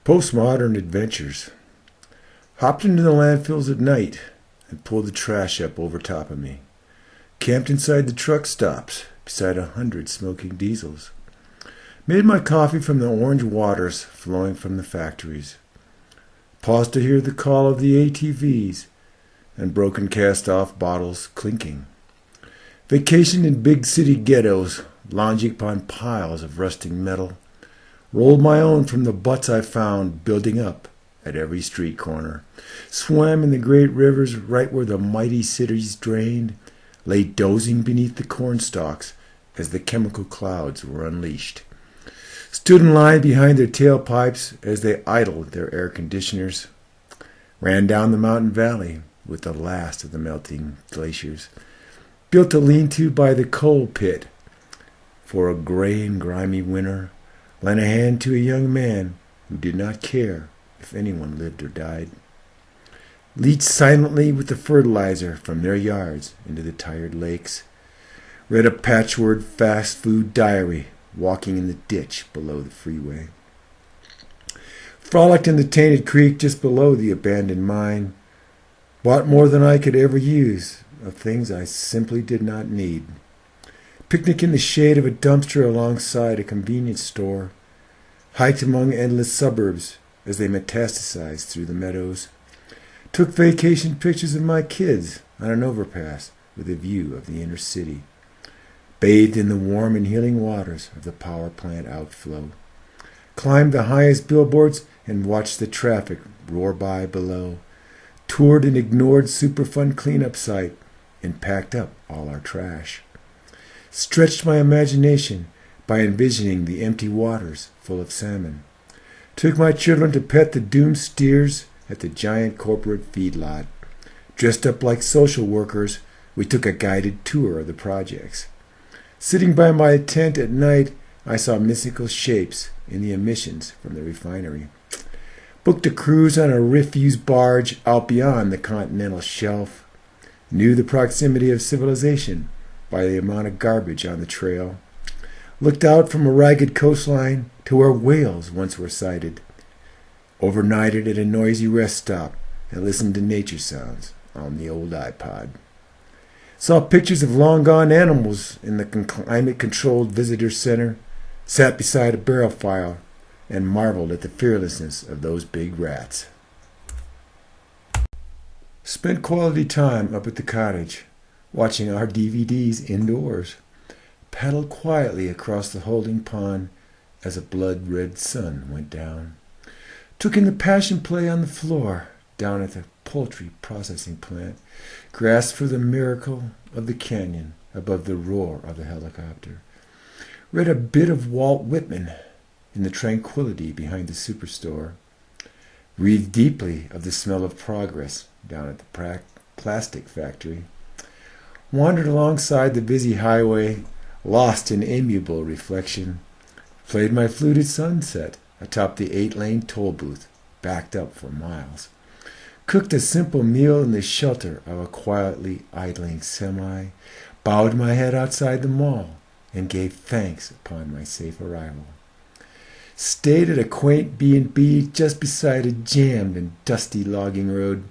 Postmodern adventures. Hopped into the landfills at night and pulled the trash up over top of me. Camped inside the truck stops beside 100 smoking diesels. Made my coffee from the orange waters flowing from the factories. Paused to hear the call of the ATVs and broken cast-off bottles clinking. Vacationed in big city ghettos, lounging upon piles of rusting metal. Rolled my own from the butts I found building up at every street corner. Swam in the great rivers right where the mighty cities drained. Lay dozing beneath the cornstalks as the chemical clouds were unleashed. Stood in line behind their tailpipes as they idled their air conditioners. Ran down the mountain valley with the last of the melting glaciers. Built a lean-to by the coal pit for a gray and grimy winter. Lent a hand to a young man who did not care if anyone lived or died. Leached silently with the fertilizer from their yards into the tired lakes. Read a patchwork fast food diary walking in the ditch below the freeway. Frolicked in the tainted creek just below the abandoned mine. Bought more than I could ever use of things I simply did not need. Picnic in the shade of a dumpster alongside a convenience store. Hiked among endless suburbs as they metastasized through the meadows. Took vacation pictures of my kids on an overpass with a view of the inner city. Bathed in the warm and healing waters of the power plant outflow. Climbed the highest billboards and watched the traffic roar by below. Toured an ignored Superfund cleanup site and packed up all our trash. Stretched my imagination by envisioning the empty waters full of salmon. Took my children to pet the doomed steers at the giant corporate feedlot. Dressed up like social workers, we took a guided tour of the projects. Sitting by my tent at night, I saw mystical shapes in the emissions from the refinery. Booked a cruise on a refuse barge out beyond the continental shelf. Knew the proximity of civilization by the amount of garbage on the trail. Looked out from a ragged coastline to where whales once were sighted. Overnighted at a noisy rest stop and listened to nature sounds on the old iPod. Saw pictures of long-gone animals in the climate-controlled visitor center. Sat beside a barrel fire and marveled at the fearlessness of those big rats. Spent quality time up at the cottage, watching our DVDs indoors. Paddled quietly across the holding pond as a blood-red sun went down. Took in the passion play on the floor down at the poultry processing plant. Grasped for the miracle of the canyon above the roar of the helicopter. Read a bit of Walt Whitman in the tranquility behind the superstore. Breathed deeply of the smell of progress down at the plastic factory. Wandered alongside the busy highway, lost in amiable reflection. Played my flute at sunset atop the 8-lane toll booth, backed up for miles. Cooked a simple meal in the shelter of a quietly idling semi. Bowed my head outside the mall and gave thanks upon my safe arrival. Stayed at a quaint B&B just beside a jammed and dusty logging road.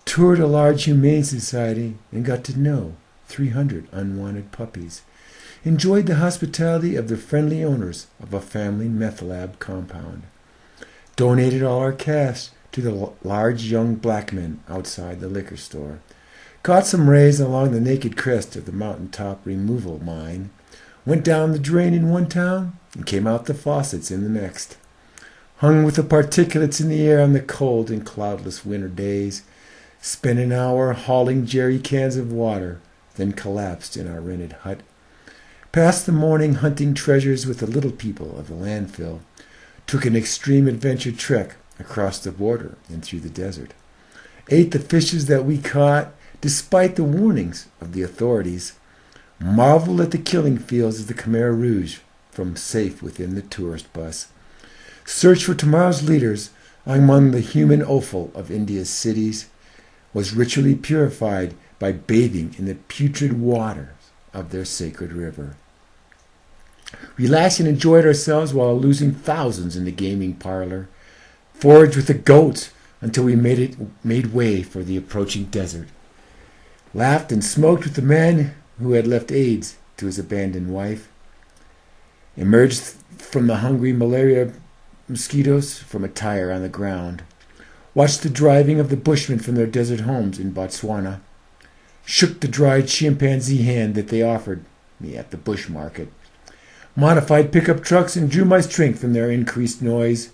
Toured a large humane society and got to know 300 unwanted puppies. Enjoyed the hospitality of the friendly owners of a family meth lab compound. Donated all our cash to the large young black men outside the liquor store. Caught some rays along the naked crest of the mountaintop removal mine. Went down the drain in one town and came out the faucets in the next. Hung with the particulates in the air on the cold and cloudless winter days. Spent an hour hauling jerry cans of water, then collapsed in our rented hut. Passed the morning hunting treasures with the little people of the landfill. Took an extreme adventure trek across the border and through the desert. Ate the fishes that we caught despite the warnings of the authorities. Marveled at the killing fields of the Khmer Rouge from safe within the tourist bus. Searched for tomorrow's leaders among the human offal of India's cities. Was ritually purified by bathing in the putrid waters of their sacred river. Relaxed and enjoyed ourselves while losing thousands in the gaming parlor. foraged with the goats until we made way for the approaching desert, laughed and smoked with the man who had left AIDS to his abandoned wife, emerged from the hungry malaria mosquitoes from a tire on the ground, watched the driving of the bushmen from their desert homes in Botswana, shook the dried chimpanzee hand that they offered me at the bush market, modified pickup trucks and drew my strength from their increased noise,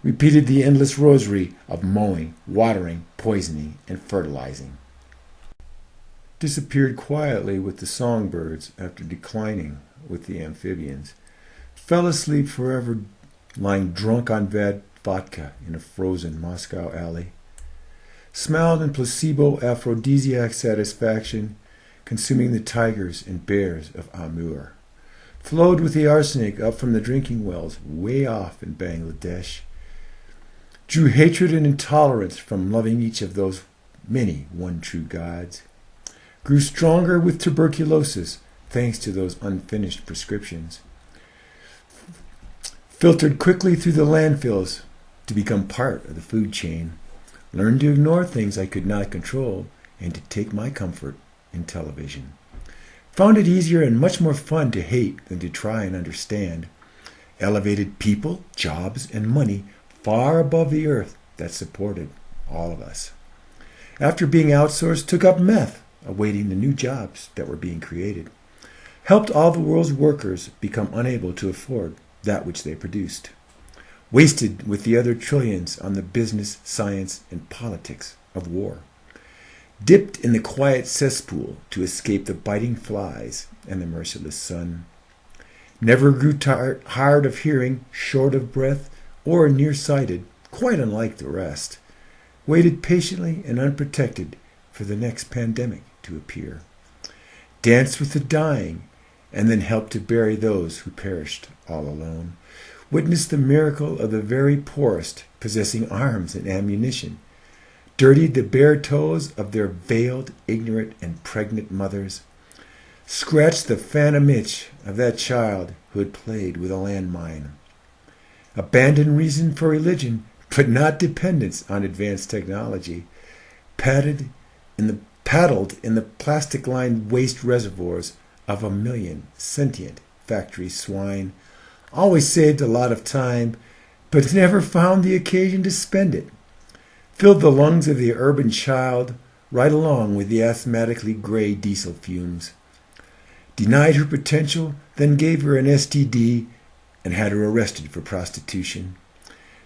repeated the endless rosary of mowing, watering, poisoning, and fertilizing. Disappeared quietly with the songbirds after declining with the amphibians. Fell asleep forever lying drunk on bad vodka in a frozen Moscow alley. Smiled in placebo aphrodisiac satisfaction, consuming the tigers and bears of Amur. Flowed with the arsenic up from the drinking wells way off in Bangladesh. Drew hatred and intolerance from loving each of those many one true gods. Grew stronger with tuberculosis thanks to those unfinished prescriptions. Filtered quickly through the landfills to become part of the food chain. Learned to ignore things I could not control and to take my comfort in television. Found it easier and much more fun to hate than to try and understand. Elevated people, jobs, and money far above the earth that supported all of us. After being outsourced, took up meth, awaiting the new jobs that were being created. Helped all the world's workers become unable to afford that which they produced. Wasted with the other trillions on the business, science, and politics of war. Dipped in the quiet cesspool to escape the biting flies and the merciless sun. Never grew tired of hearing, short of breath, or nearsighted, quite unlike the rest. Waited patiently and unprotected for the next pandemic to appear. Danced with the dying, and then helped to bury those who perished all alone. Witnessed the miracle of the very poorest possessing arms and ammunition. Dirtied the bare toes of their veiled, ignorant, and pregnant mothers. Scratched the phantom itch of that child who had played with a landmine. Abandoned reason for religion, but not dependence on advanced technology. Paddled in the plastic-lined waste reservoirs of 1 million sentient factory swine. Always saved a lot of time, but never found the occasion to spend it. Filled the lungs of the urban child right along with the asthmatically gray diesel fumes. Denied her potential, then gave her an STD and had her arrested for prostitution.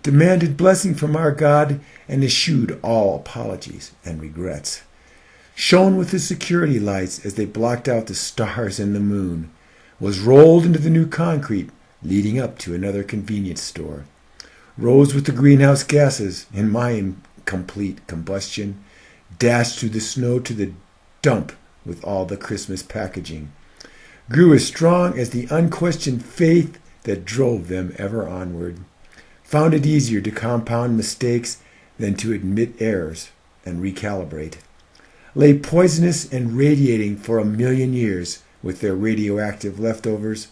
Demanded blessing from our God and eschewed all apologies and regrets. Shone with the security lights as they blocked out the stars and the moon. Was rolled into the new concrete leading up to another convenience store. Rose with the greenhouse gases in my incomplete combustion. Dashed through the snow to the dump with all the Christmas packaging. Grew as strong as the unquestioned faith that drove them ever onward. Found it easier to compound mistakes than to admit errors and recalibrate. Lay poisonous and radiating for 1 million years with their radioactive leftovers.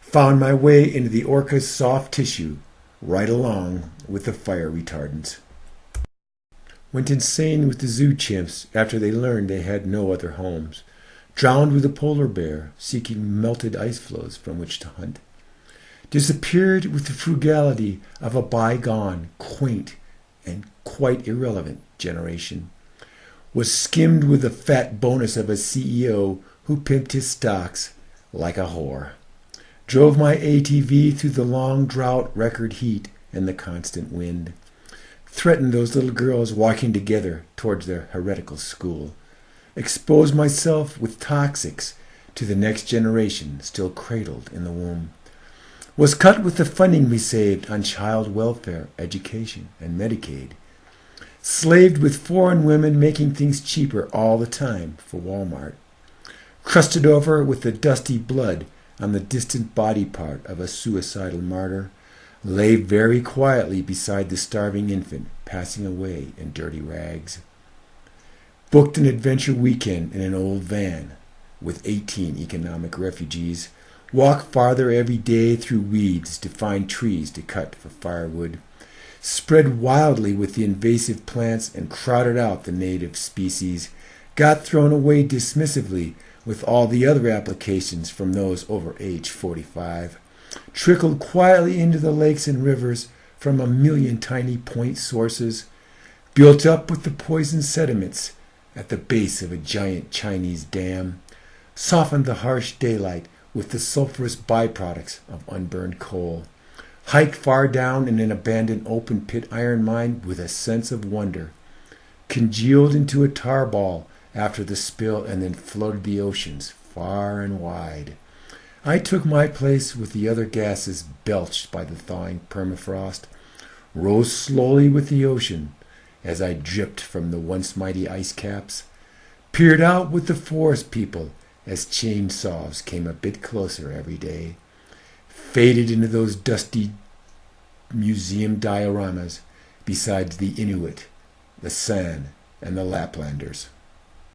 Found my way into the orca's soft tissue right along with the fire retardants. Went insane with the zoo chimps after they learned they had no other homes. Drowned with a polar bear, seeking melted ice floes from which to hunt. Disappeared with the frugality of a bygone, quaint, and quite irrelevant generation. Was skimmed with the fat bonus of a CEO who pimped his stocks like a whore. Drove my ATV through the long drought record heat and the constant wind. Threatened those little girls walking together towards their heretical school. Exposed myself with toxics to the next generation still cradled in the womb. Was cut with the funding we saved on child welfare, education, and Medicaid. Slaved with foreign women making things cheaper all the time for Walmart. Crusted over with the dusty blood on the distant body part of a suicidal martyr. Lay very quietly beside the starving infant passing away in dirty rags. Booked an adventure weekend in an old van with 18 economic refugees. Walk farther every day through weeds to find trees to cut for firewood. spread wildly with the invasive plants and crowded out the native species, got thrown away dismissively with all the other applications from those over age 45, trickled quietly into the lakes and rivers from a million tiny point sources, built up with the poison sediments at the base of a giant Chinese dam, softened the harsh daylight with the sulfurous byproducts of unburned coal, hiked far down in an abandoned open pit iron mine with a sense of wonder, congealed into a tar ball after the spill and then floated the oceans far and wide. I took my place with the other gases belched by the thawing permafrost, rose slowly with the ocean as I dripped from the once mighty ice caps, peered out with the forest people as chainsaws came a bit closer every day, faded into those dusty museum dioramas beside the Inuit, the San, and the Laplanders.